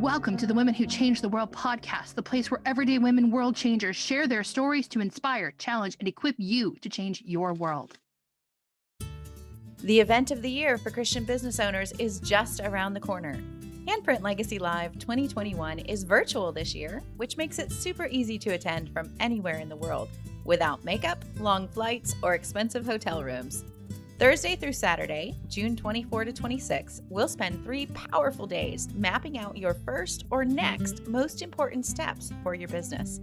Welcome to the Women Who Change the World podcast, the place where everyday women world changers share their stories to inspire, challenge, and equip you to change your world. The event of the year for Christian business owners is just around the corner. Handprint Legacy Live 2021 is virtual this year, which makes it super easy to attend from anywhere in the world without makeup, long flights, or expensive hotel rooms. Thursday through Saturday, June 24 to 26, we'll spend 3 powerful days mapping out your first or next most important steps for your business.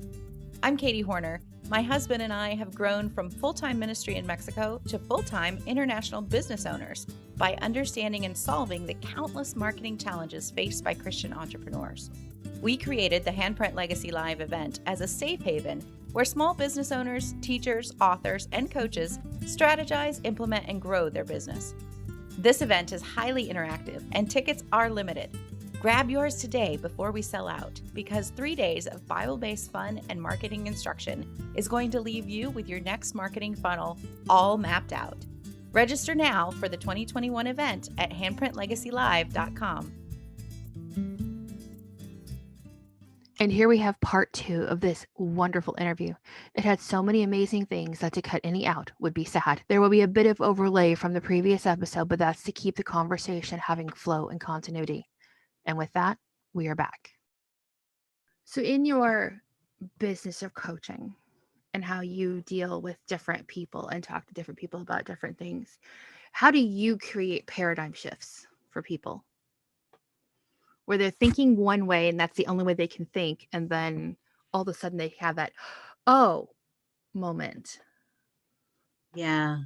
I'm Katie Horner. My husband and I have grown from full-time ministry in Mexico to full-time international business owners by understanding and solving the countless marketing challenges faced by Christian entrepreneurs. We created the Handprint Legacy Live event as a safe haven where small business owners, teachers, authors, and coaches strategize, implement, and grow their business. This event is highly interactive and tickets are limited. Grab yours today before we sell out, because 3 days of Bible-based fun and marketing instruction is going to leave you with your next marketing funnel all mapped out. Register now for the 2021 event at handprintlegacylive.com. And here we have part 2 of this wonderful interview. It had so many amazing things that to cut any out would be sad. There will be a bit of overlay from the previous episode, but that's to keep the conversation having flow and continuity. And with that, we are back. So in your business of coaching and how you deal with different people and talk to different people about different things, how do you create paradigm shifts for people where they're thinking one way and that's the only way they can think, and then all of a sudden they have that oh moment? Yeah,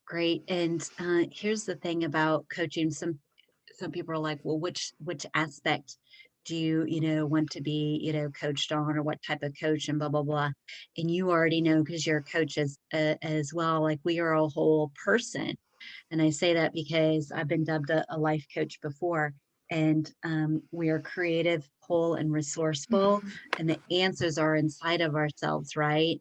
great. And here's the thing about coaching. Some people are like, well, which aspect do you want to be coached on, or what type of coach, and blah blah blah. And you already know, because you're a coach as well. Like, we are a whole person, and I say that because I've been dubbed a life coach before. And we are creative, whole, and resourceful, and the answers are inside of ourselves, right?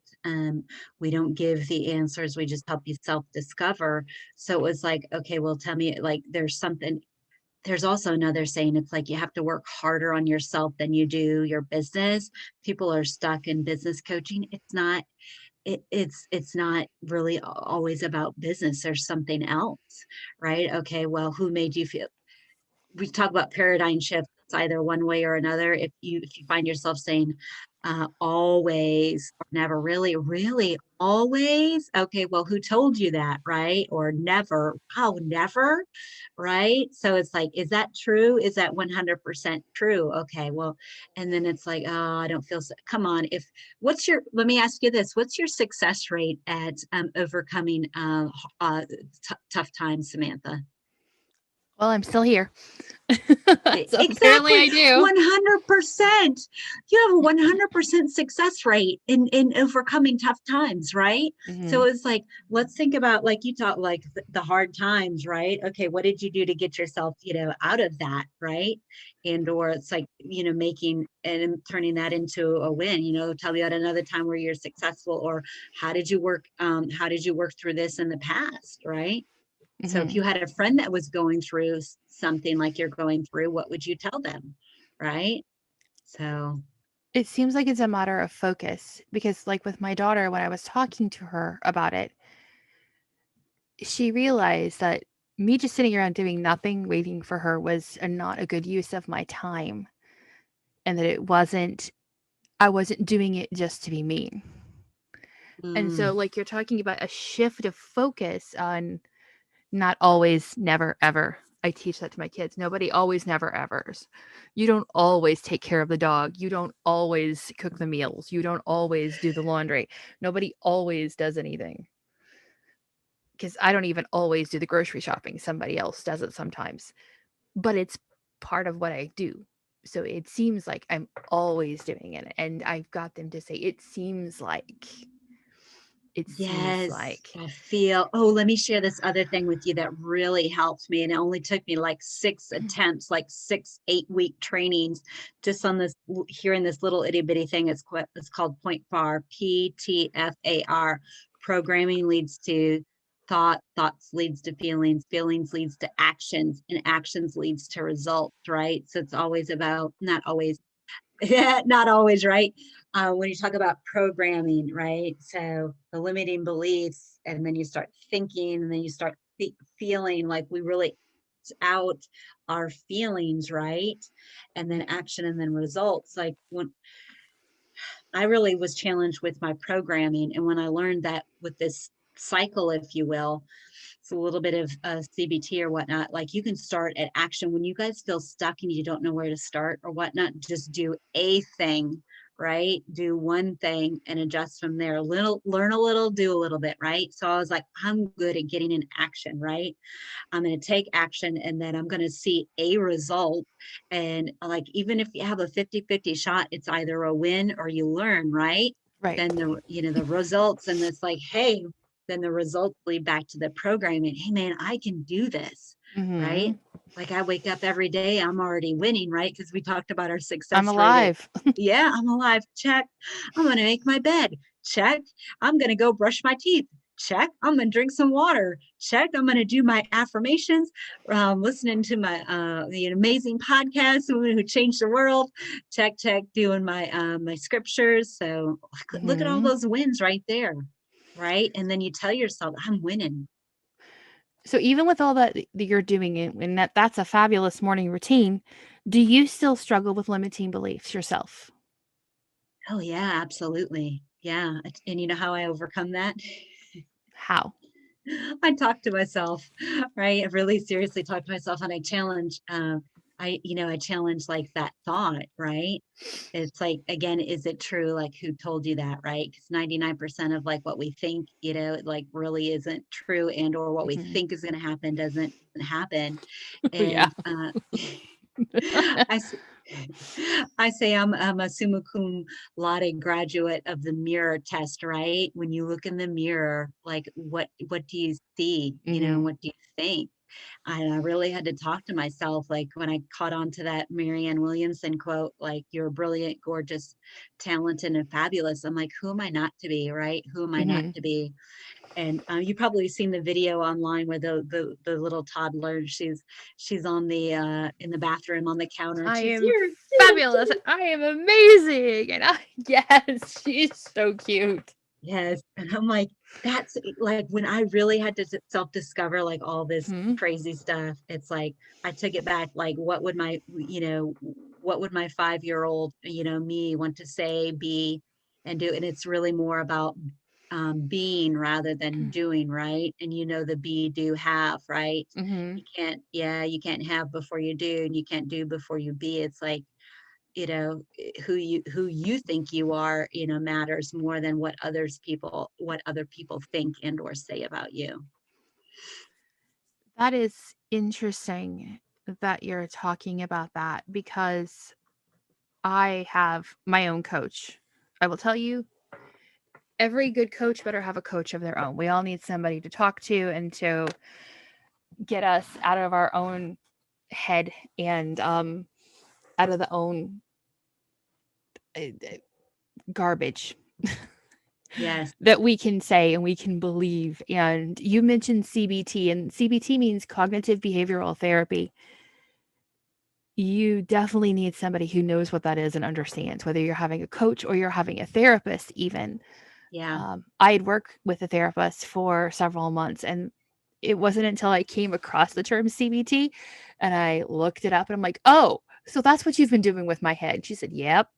We don't give the answers; we just help you self-discover. So it was like, okay, well, tell me, like, there's also another saying, it's like you have to work harder on yourself than you do your business. People are stuck in business coaching. It's not really always about business. There's something else, right? Okay, well, who made you feel? We talk about paradigm shifts, either one way or another. If you find yourself saying always or never, really always, okay, well, who told you that, right? Or never, wow, never, right? So it's like, is that true? Is that 100% true? Okay, well, and then it's like, oh, I don't feel so. Come on, let me ask you this: what's your success rate at overcoming tough times, Samantha? Well, I'm still here. So Exactly. I do. 100%. You have a 100% success rate in overcoming tough times, right? Mm-hmm. So it's like, let's think about, like you talk, like the hard times, right? Okay, what did you do to get yourself, out of that, right? And or it's like, making and turning that into a win. Tell me about another time where you're successful, or how did you work through this in the past, right? So if you had a friend that was going through something like you're going through, what would you tell them? Right? So it seems like it's a matter of focus, because like with my daughter, when I was talking to her about it, she realized that me just sitting around doing nothing, waiting for her, was not a good use of my time. And that I wasn't doing it just to be mean. And so like you're talking about a shift of focus on not always, never, ever. I teach that to my kids. Nobody always, never, evers. You don't always take care of the dog. You don't always cook the meals. You don't always do the laundry. Nobody always does anything. Because I don't even always do the grocery shopping. Somebody else does it sometimes. But it's part of what I do. So it seems like I'm always doing it. And I've got them to say, it seems like. I feel, let me share this other thing with you that really helped me. And it only took me like 6 attempts, like 6-8 week trainings, just on this, hearing this little itty bitty thing. It's called Point PTFAR. Programming leads to thoughts leads to feelings, feelings leads to actions, and actions leads to results, right? So it's always about, not always, yeah, not always, right? When you talk about programming, right? So the limiting beliefs, and then you start thinking, and then you start feeling, like we really out our feelings, right? And then action, and then results. Like when I really was challenged with my programming, and when I learned that with this cycle, if you will, it's a little bit of CBT or whatnot. Like you can start at action when you guys feel stuck and you don't know where to start or whatnot. Just do a thing, right? Do one thing and adjust from there. Little, learn a little, do a little bit, right? So I was like, I'm good at getting in action, right? I'm going to take action and then I'm going to see a result. And like, even if you have a 50-50 shot, it's either a win or you learn, right? Right. Then the results, and it's like, hey, then the results lead back to the programming. Hey man, I can do this, right? Mhm. Like I wake up every day, I'm already winning, right? Because we talked about our I'm success rate at, alive. yeah, I'm alive. Check. I'm going to make my bed. Check. I'm going to go brush my teeth. Check. I'm going to drink some water. Check. I'm going to do my affirmations, listening to my the amazing podcast, who changed the world. Check, check. Doing my scriptures. So look at all Mhm. those wins right there, right? And then you tell yourself, I'm winning. So even with all that you're doing, and that's a fabulous morning routine, do you still struggle with limiting beliefs yourself? Oh yeah, absolutely. Yeah. And you know how I overcome that? How? I talk to myself, right? I really seriously talk to myself, and I challenge, I challenge like that thought, right? It's like, again, is it true? Like, who told you that, right? Because 99% of like what we think, like really isn't true, and or what we Mhm. think is going to happen doesn't happen. Oh, yeah. And I, s- I say I'm a summa cum laude graduate of the mirror test, right? When you look in the mirror, like what do you see? Mhm. What do you think? And I really had to talk to myself, like when I caught on to that Marianne Williamson quote, like you're brilliant, gorgeous, talented, and fabulous. I'm like, who am I not to be, right? Who am I not Mhm. to be? And you probably seen the video online where the little toddler, she's on the in the bathroom on the counter, and I she's, am you're fabulous. I am amazing. And yes, she's so cute. yes. And I'm like, that's like when I really had to self-discover like all this Mhm. crazy stuff. It's like I took it back, like what would my 5-year-old, me want to say, be, and do. And it's really more about being rather than doing, right? And the be, do, have, right? Mhm. You can't have before you do, and you can't do before you be. It's like, who you think you are, matters more than what other people think and or say about you. That is interesting that you're talking about that because I have my own coach. I will tell you, every good coach better have a coach of their own. We all need somebody to talk to and to get us out of our own head and out of the own garbage Yes. that we can say and we can believe. And you mentioned CBT, and CBT means cognitive behavioral therapy. You definitely need somebody who knows what that is and understands, whether you're having a coach or you're having a therapist, even. Yeah. I had worked with a therapist for several months, and it wasn't until I came across the term CBT and I looked it up and I'm like, oh, so that's what you've been doing with my head. She said, yep.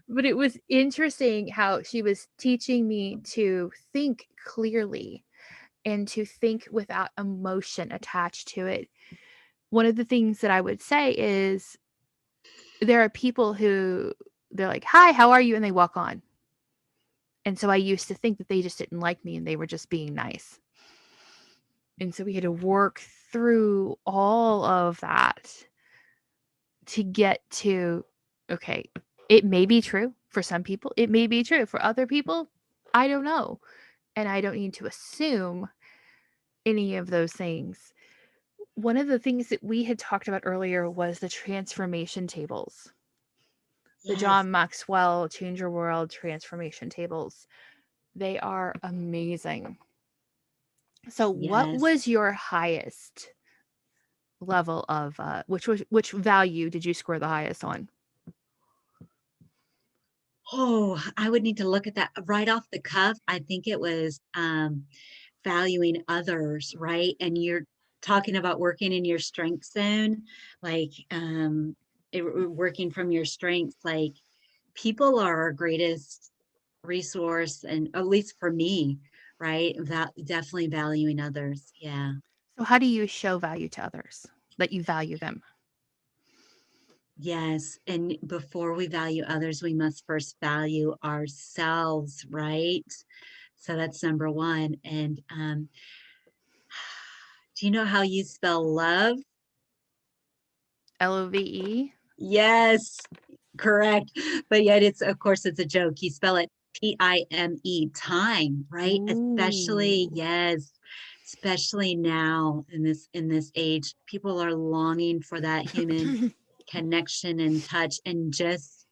But it was interesting how she was teaching me to think clearly and to think without emotion attached to it. One of the things that I would say is there are people who they're like, "Hi, how are you?" and they walk on. And so I used to think that they just didn't like me and they were just being nice. And so we had to work through all of that to get to, okay, it may be true for some people. It may be true for other people. I don't know. And I don't need to assume any of those things. One of the things that we had talked about earlier was the transformation tables, the Yes. John Maxwell Change Your World transformation tables. They are amazing. So what Yes. was your highest level of which value did you score the highest on? Oh, I would need to look at that right off the cuff. I think it was valuing others, right? And you're talking about working in your strength zone, like working from your strengths. Like people are our greatest resource, and at least for me, right? Definitely valuing others. Yeah. So how do you show value to others that you value them? Yes. And before we value others, we must first value ourselves, right? So that's number one. And do you know how you spell love? LOVE? Yes, correct. But yet it's, of course, it's a joke. You spell it time, right? Especially, Ooh. yes, especially now in this age, people are longing for that human connection and touch, and just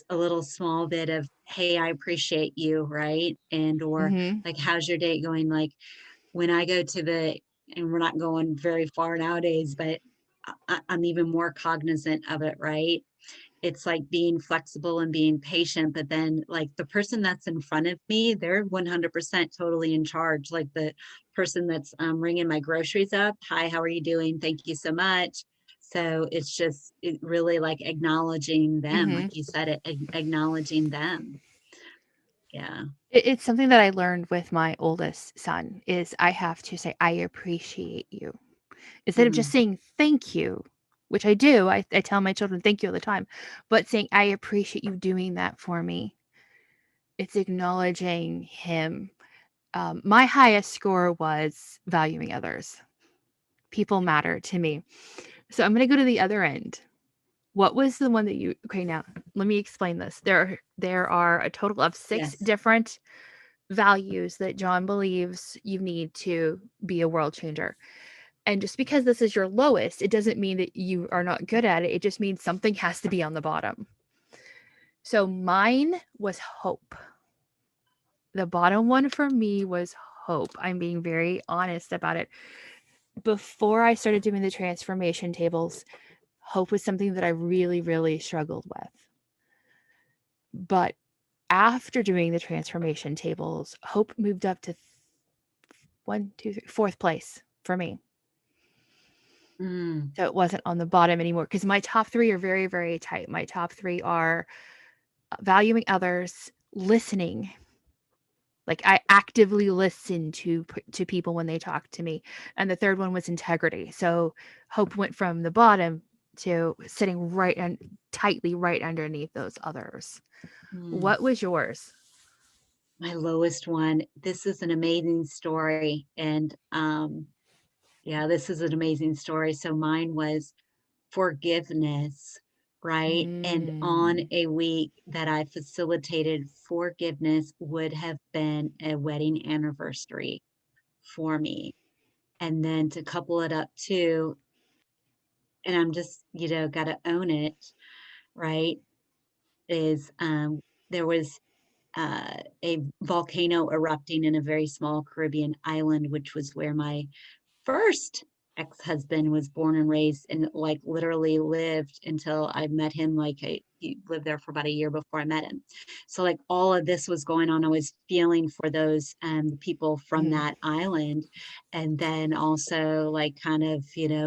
a little small bit of, hey, I appreciate you, right? And or Mhm. like, how's your day going? Like when I go to and we're not going very far nowadays, but I'm even more cognizant of it, right? It's like being flexible and being patient, but then like the person that's in front of me, they're 100% totally in charge. Like the person that's ringing my groceries up, hi, how are you doing? Thank you so much. So it's just really like acknowledging them, like Mhm. you said, acknowledging them. Yeah. It's something that I learned with my oldest son is I have to say I appreciate you instead of just Mm, saying thank you, which I do. I tell my children thank you all the time, but saying I appreciate you doing that for me. It's acknowledging him. My highest score was valuing others. People matter to me. So I'm going to go to the other end. What was the one that you okay, now let me explain this. There are a total of 6 yes. different values that John believes you need to be a world changer. And just because this is your lowest, it doesn't mean that you are not good at it. It just means something has to be on the bottom. So mine was hope. The bottom one for me was hope. I'm being very honest about it. Before I started doing the transformation tables, hope was something that I really, really struggled with. But after doing the transformation tables, hope moved up to one, two, three, fourth place for me. Mm, So it wasn't on the bottom anymore because my top three are very, very tight. My top three are valuing others, listening. Like I actively listen to people when they talk to me, and the third one was integrity. So hope went from the bottom to sitting right and tightly right underneath those others. mm. What was yours? My lowest one. This is an amazing story. And yeah, this is an amazing story. So mine was forgiveness, right? And on Mm. a week that I facilitated forgiveness would have been a wedding anniversary for me. And then to couple it up too, and I'm just, got to own it, right? Is there was a volcano erupting in a very small Caribbean island, which was where my first ex-husband was born and raised, and like literally lived until I met him. He lived there for about a year before I met him. So like all of this was going on. I was feeling for those people from Mhm. that island. And then also like kind of,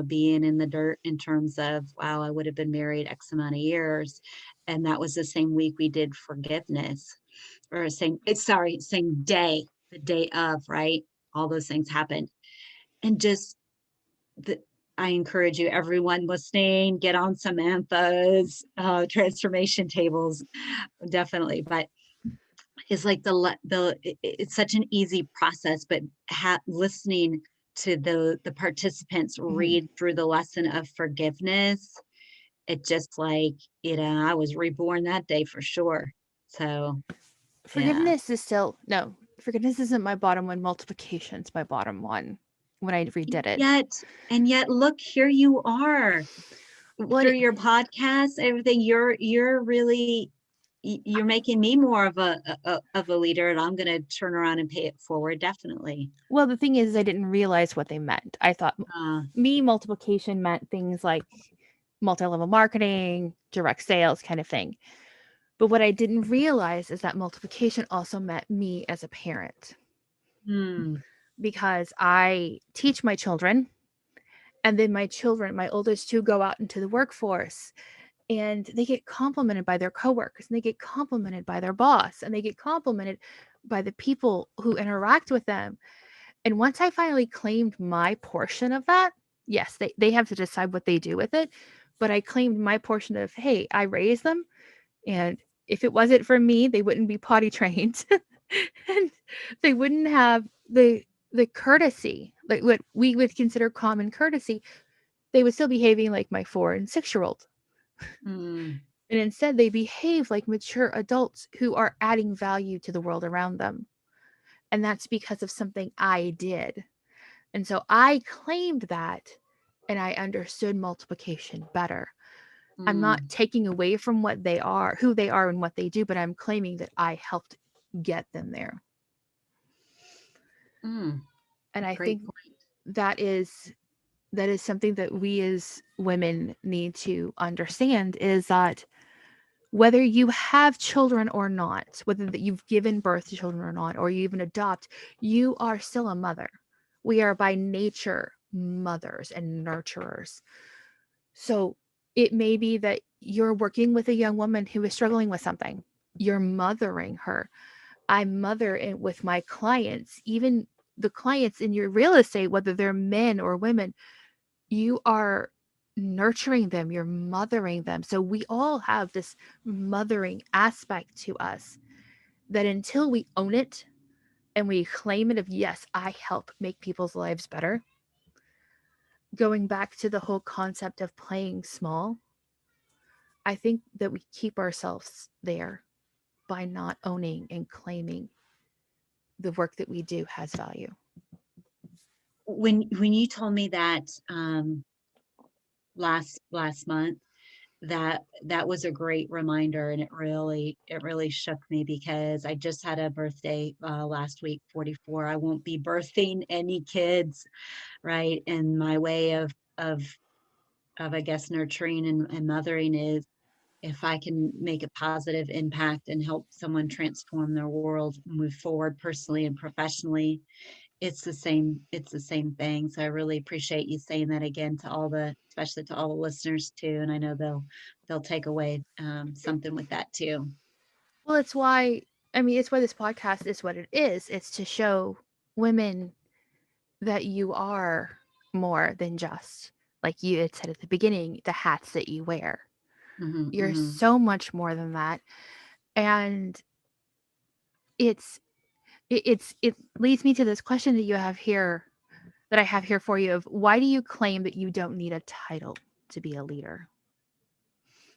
being in the dirt in terms of, wow, I would have been married X amount of years. And that was the same week we did forgiveness, or same day, the day of, right? All those things happened. And just the I encourage you, everyone listening, get on some anthos, transformation tables, definitely. But it's like it's such an easy process, but listening to the participants Mhm. read through the lesson of forgiveness, it just like, I was reborn that day for sure. So yeah. Forgiveness is still no. Forgiveness isn't my bottom one. Multiplication's my bottom one. When I redid it, Yet, and yet, look, here you are well, through your podcast, everything. You're really. you're making me more of a leader, and I'm gonna turn around and pay it forward, definitely. Well, the thing is I didn't realize what they meant. I thought Uh, me multiplication meant things like multi-level marketing, direct sales kind of thing. But what I didn't realize is that multiplication also meant me as a parent hmm, because I teach my children and then my children, my oldest two go out into the workforce and they get complimented by their coworkers and they get complimented by their boss and they get complimented by the people who interact with them. And once I finally claimed my portion of that, yes, they have to decide what they do with it. But I claimed my portion of, hey, I raised them. And if it wasn't for me, they wouldn't be potty trained. And they wouldn't have the courtesy, like what we would consider common courtesy. They would still be behaving like my 4 and 6-year-old. hmm, And instead they behave like mature adults who are adding value to the world around them. And that's because of something I did. And so I claimed that and I understood multiplication better. I'm not hmm, taking away from what they are, who they are and what they do, but I'm claiming that I helped get them there. hmm. And I Great think point. that is that is something that we as women need to understand is that whether you have children or not, whether that you've given birth to children or not, or you even adopt, you are still a mother. We are by nature mothers and nurturers. So it may be that you're working with a young woman who is struggling with something. You're mothering her. I mother it with my clients, even the clients in your real estate, whether they're men or women, you are nurturing them, you're mothering them. So we all have this mothering aspect to us that until we own it and we claim it of, yes, I help make people's lives better, going back to the whole concept of playing small, I think that we keep ourselves there by not owning and claiming the work that we do has value. When you told me that, last month, that was a great reminder, and it really shook me because I just had a birthday, last week, 44. I won't be birthing any kids, right? And my way of I guess nurturing and mothering is if I can make a positive impact and help someone transform their world, move forward personally and professionally, it's the same thing. So I really appreciate you saying that again to all the especially to all the listeners too. And I know they'll take away something with that too. Well, it's why, I mean, it's why this podcast is what it is. It's to show women that you are more than just, like you had said at the beginning, the hats that you wear. Hmm, You're hmm. so much more than that. And it's it leads me to this question that you have here that I have here for you of why do you claim that you don't need a title to be a leader?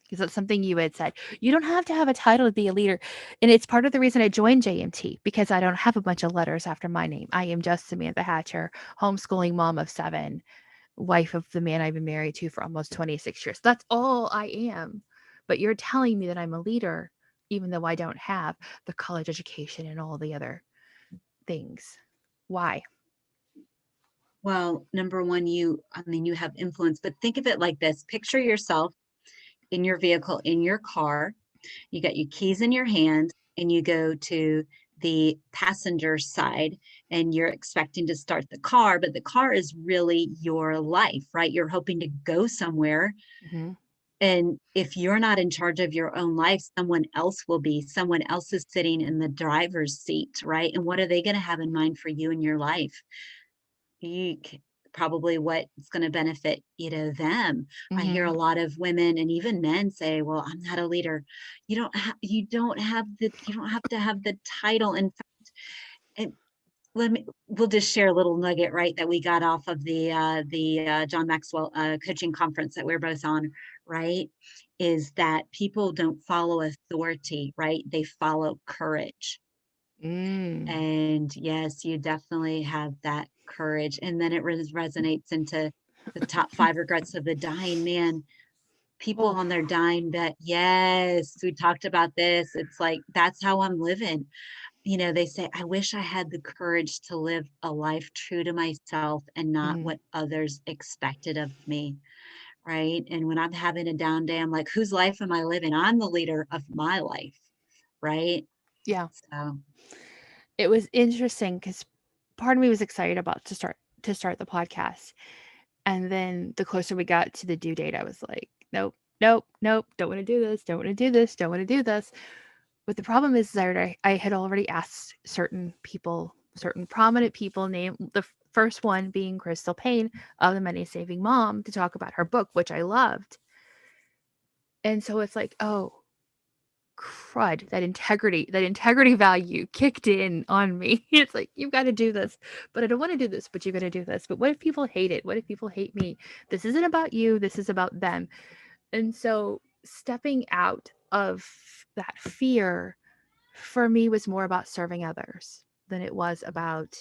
Because that's something you had said. You don't have to have a title to be a leader. And it's part of the reason I joined JMT because I don't have a bunch of letters after my name. I am just Samantha Hatcher, homeschooling mom of 7, wife of the man I've been married to for almost 26 years. That's all I am. But you're telling me that I'm a leader, even though I don't have the college education and all the other things. Why? Well, number one, I mean, you have influence, but think of it like this. Picture yourself in your vehicle, in your car. You got your keys in your hand and you go to the passenger side and you're expecting to start the car, but the car is really your life, right? You're hoping to go somewhere. Hmm. And if you're not in charge of your own life, someone else will be. Someone else is sitting in the driver's seat, right? And what are they going to have in mind for you in your life? You probably what's going to benefit them. I hear a Hmm. lot of women and even men say, well, I'm not a leader. You don't have to have the title. In fact, and we'll just share a little nugget, right, that we got off of the John Maxwell coaching conference that we're both on, right, is that people don't follow authority, right, they follow courage. Mm. And yes, you definitely have that courage. And then it resonates into the top 5 regrets of the dying man. people Oh, on their dying bed. Yes, we talked about this. It's like, that's how I'm living. They say, I wish I had the courage to live a life true to myself and not mhm. what others expected of me. Right. And when I'm having a down day, I'm like, whose life am I living? I'm the leader of my life. Right. Yeah. So, It was interesting because part of me was excited about to start the podcast, and then the closer we got to the due date, I was like, "Nope, nope, nope, don't wanna do this, don't wanna do this, don't wanna do this." But the problem is that I had already asked certain people, certain prominent people, name the first one being Crystal Payne of The Money Saving Mom, to talk about her book, which I loved. And so it's like, "Oh, crud, that integrity value kicked in on me." It's like, you've got to do this, but I don't want to do this, but you got to do this. But what if people hate it? What if people hate me? This isn't about you, this is about them. And so stepping out of that fear for me was more about serving others than it was about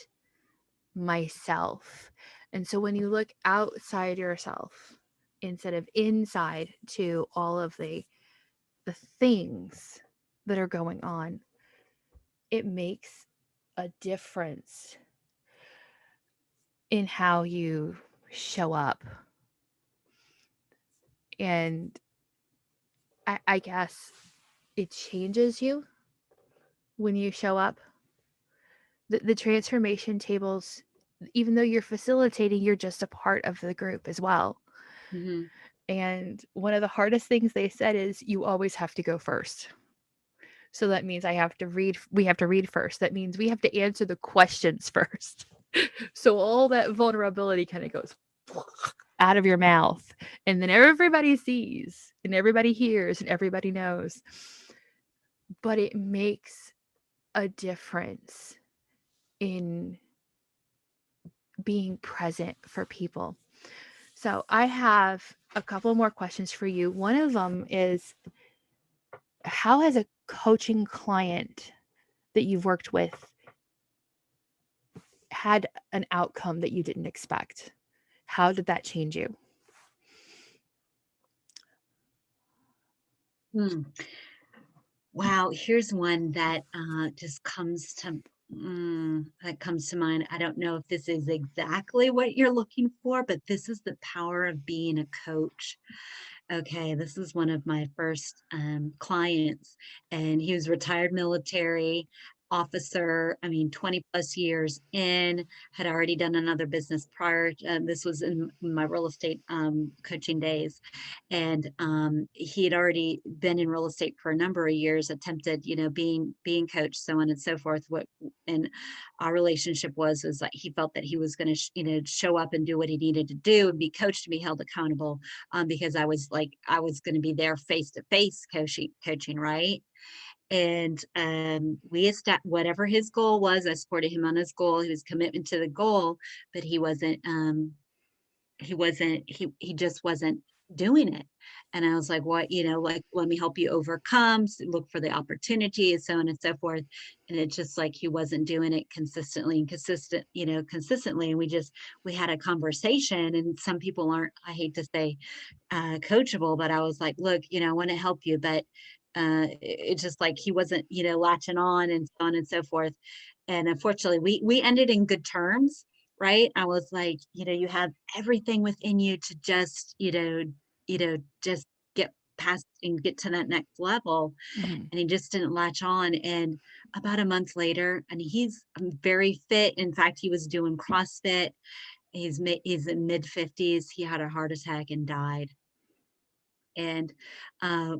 myself. And so when you look outside yourself instead of inside to all of the things that are going on, it makes a difference in how you show up. And I guess it changes you when you show up. The transformation tables, even though you're facilitating, you're just a part of the group as well. mhm. And one of the hardest things they said is you always have to go first. So that means we have to read first. That means we have to answer the questions first. So all that vulnerability kind of goes out of your mouth. And then everybody sees and everybody hears and everybody knows. But it makes a difference in being present for people. So I have a couple more questions for you. One of them is, how has a coaching client that you've worked with had an outcome that you didn't expect? How did that change you? Hmm. Wow, here's one that just comes to mind. I don't know if this is exactly what you're looking for, but this is the power of being a coach. Okay, this is one of my first clients, and he was retired military officer. I mean, 20 plus years in, had already done another business prior. This was in my real estate coaching days, and he had already been in real estate for a number of years, attempted, being coached, so on and so forth. What and our relationship was like he felt that he was going to, show up and do what he needed to do and be coached and be held accountable, because I was going to be there face to face coaching, right? And whatever his goal was, I supported him on his goal. He was commitment to the goal, but he just wasn't doing it. And I was like, what, like, let me help you overcome, look for the opportunity, and so on and so forth. And it's just like he wasn't doing it consistently. And we had a conversation, and some people aren't, I hate to say, coachable, but I was like, look, I want to help you, but it's just like he wasn't, latching on, and so on and so forth. And unfortunately, we ended in good terms, right? I was like, you have everything within you to just, just get past and get to that next level. Mhm. And he just didn't latch on. And about a month later, and he's very fit. In fact, he was doing CrossFit. He's in mid 50s. He had a heart attack and died. And I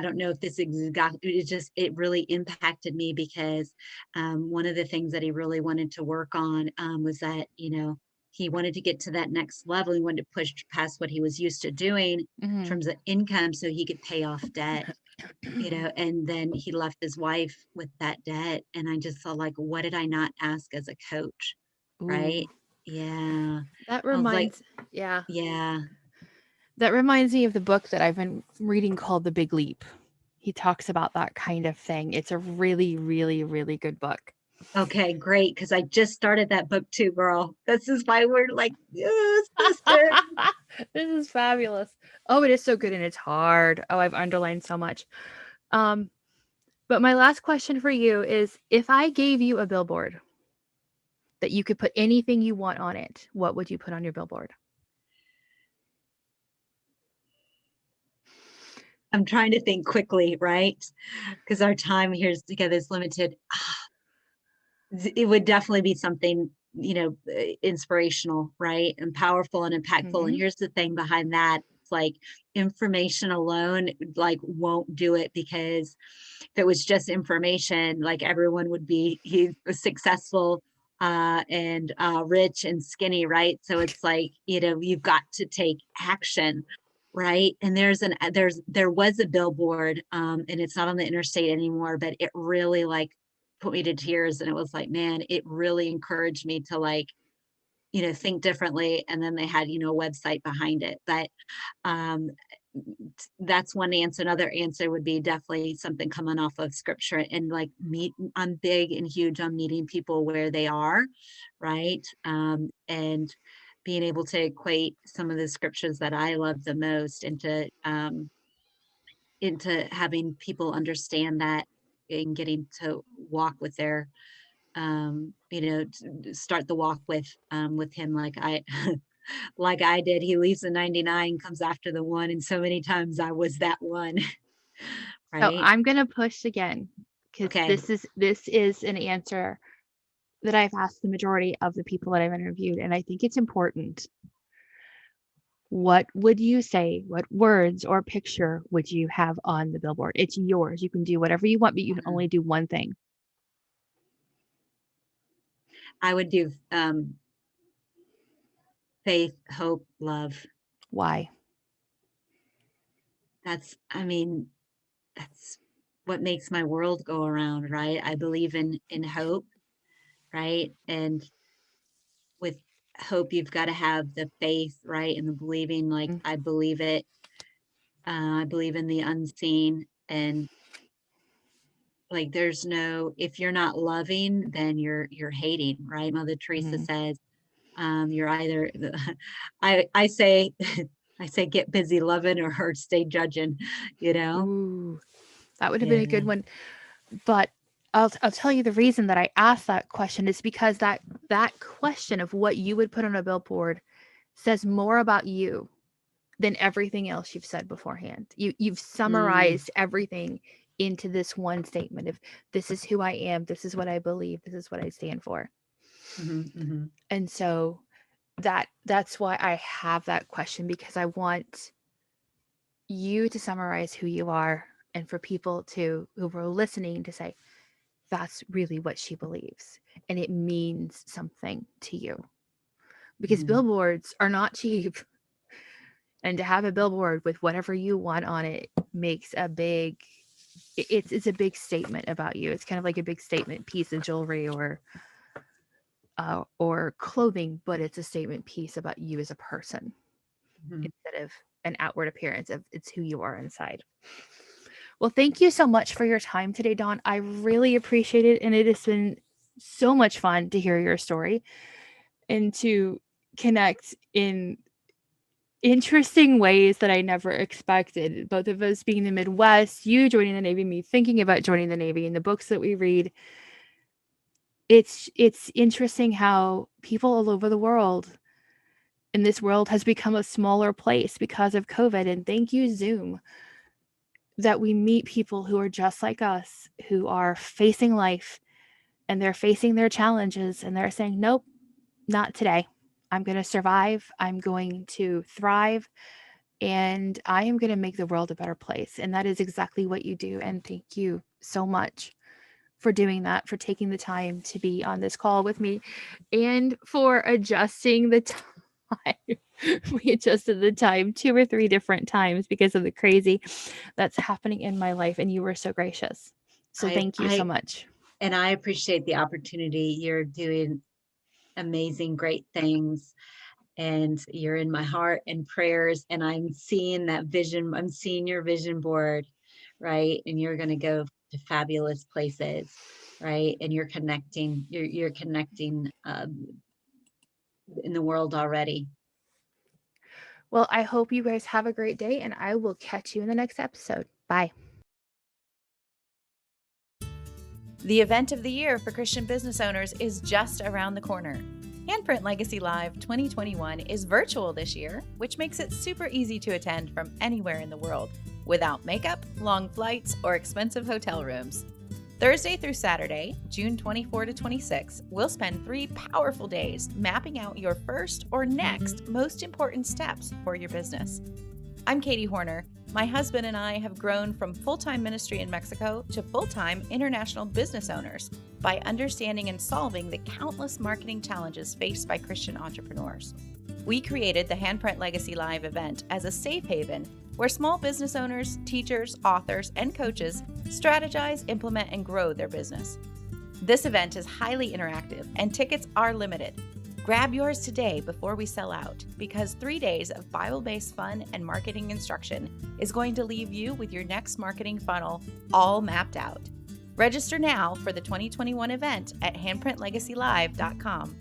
don't know if this exactly, it really impacted me because one of the things that he really wanted to work on was that, he wanted to get to that next level. He wanted to push past what he was used to doing in Mhm. terms of income so he could pay off debt, and then he left his wife with that debt. And I just felt like, what did I not ask as a coach? Ooh, Right. Yeah. that I was like, reminds yeah. yeah. That reminds me of the book that I've been reading called The Big Leap. He talks about that kind of thing. It's a really, really, really good book. Okay, great. Because I just started that book too, girl. This is why we're like, sister. This is fabulous. Oh, it is so good and it's hard. Oh, I've underlined so much. Um, but my last question for you is if I gave you a billboard that you could put anything you want on it, what would you put on your billboard? I'm trying to think quickly, right? Because our time here is together is limited. It would definitely be something, inspirational, right? And powerful and impactful. And Mm-hmm. here's the thing behind that. It's like information alone, like won't do it because if it was just information, like everyone would be he was successful and rich and skinny, right? So it's like, you've got to take action, right? And there was a billboard, and it's not on the interstate anymore, but it really like put me to tears. And it was like, man, it really encouraged me to like, think differently. And then they had, a website behind it. But um, that's one answer. Another answer would be definitely something coming off of scripture and like I'm big and huge on meeting people where they are, right? And being able to equate some of the scriptures that I love the most into having people understand that and getting to walk with their start the walk with him like I like I did. He leaves the 99, comes after the one, and so many times I was that one. So Right? I'm gonna push again because Okay. this is an answer that I've asked the majority of the people that I've interviewed, and I think it's important. What would you say? What words or picture would you have on the billboard? It's yours. You can do whatever you want, but you can Mhm. only do one thing. I would do faith, hope, love. Why? I mean, that's what makes my world go around, right? I believe in hope, right? And with hope, you've got to have the faith, right? And the believing, like Mm, I believe it. I believe in the unseen, and like there's no if you're not loving, then you're hating, right? Mother Teresa mhm. says, you're either I say I say get busy loving or stay judging, you know? Ooh, that would have been a good Yeah. one. But I'll tell you the reason that I asked that question is because that question of what you would put on a billboard says more about you than everything else you've said beforehand. You've Mm, summarized everything into this one statement of this is who I am, this is what I believe, this is what I stand for. mhm, mhm, And so that's why I have that question because I want you to summarize who you are and for people to who are listening to say that's really what she believes and it means something to you because mhm, billboards are not cheap and to have a billboard with whatever you want on it makes a big it's a big statement about you. It's kind of like a big statement piece of jewelry or clothing, but it's a statement piece about you as a person mhm. instead of an outward appearance of it's who you are inside. Well, thank you so much for your time today, Dawn. I really appreciate it, and it has been so much fun to hear your story and to connect in interesting ways that I never expected. Both of us being in the Midwest, you joining the Navy, me thinking about joining the Navy, and the books that we read. It's interesting how people all over the world in this world has become a smaller place because of COVID. And thank you, Zoom, that we meet people who are just like us, who are facing life and they're facing their challenges and they're saying, nope, not today. I'm going to survive. I'm going to thrive and I am going to make the world a better place. And that is exactly what you do. And thank you so much for doing that, for taking the time to be on this call with me, and for adjusting the time. We adjusted the time 2 or 3 different times because of the crazy that's happening in my life. And you were so gracious. So I thank you so I much. and I appreciate the opportunity. You're doing amazing, great things. And you're in my heart and prayers. And I'm seeing that vision. I'm seeing your vision board, right? And you're going to go to fabulous places. right? And you're connecting in the world already. Well, I hope you guys have a great day, and I will catch you in the next episode. Bye. The event of the year for Christian business owners is just around the corner. Handprint Legacy Live 2021 is virtual this year, which makes it super easy to attend from anywhere in the world without makeup, long flights, or expensive hotel rooms. Thursday through Saturday, June 24 to 26, we'll spend 3 powerful days mapping out your first or next most important steps for your business. I'm Katie Horner. My husband and I have grown from full-time ministry in Mexico to full-time international business owners by understanding and solving the countless marketing challenges faced by Christian entrepreneurs. We created the Handprint Legacy Live event as a safe haven where small business owners, teachers, authors, and coaches strategize, implement, and grow their business. This event is highly interactive and tickets are limited. Grab yours today before we sell out, because 3 days of Bible-based fun and marketing instruction is going to leave you with your next marketing funnel all mapped out. Register now for the 2021 event at handprintlegacylive.com.